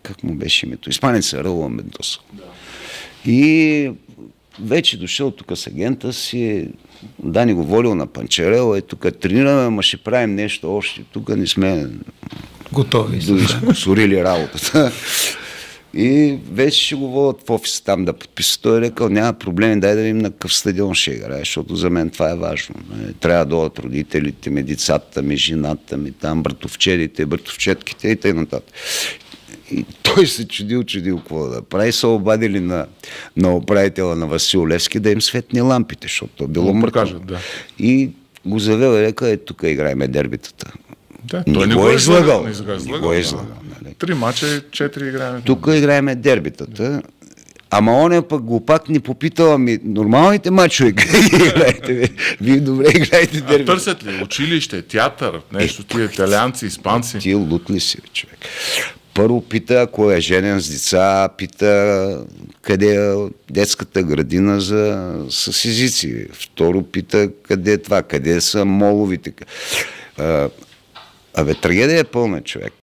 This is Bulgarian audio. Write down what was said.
как му беше името? Испанеца, Раул Мендоса. И вече дошъл тук с агента си, Дани го волил на Панчарел, тук тренираме, ама ще правим нещо още, тук не сме готови. Сорили работата. И вече ще го водят в офиса там да подписа. Той е рекал, няма проблеми, дай да видим на какъв стадион ще играе, защото за мен това е важно. Трябва да дойдат родителите ми, децата ми, жената ми, там братовчедите, братовчетките и т.н. И той се чудил какво да прави. Са обадили на управителя на Васил Левски да им светни лампите, защото е било мъртво. Да. И го завел и река, тук играеме дербитата. Да, той не го е излагал. Не го е излагал. 3 мача, 4 играем. Тук играеме дербитата. Ама оня пък глупак ни попитала нормалните мачове играете. Вие добре играете дербитата. Търсят ли училище, театър, нещо тия италианци, испанци? Ти лут ли си, човек? Първо пита, ако е женен с деца, пита къде е детската градина с езици. Второ пита къде е това, къде са моловите. Трагедия е пълна, човек.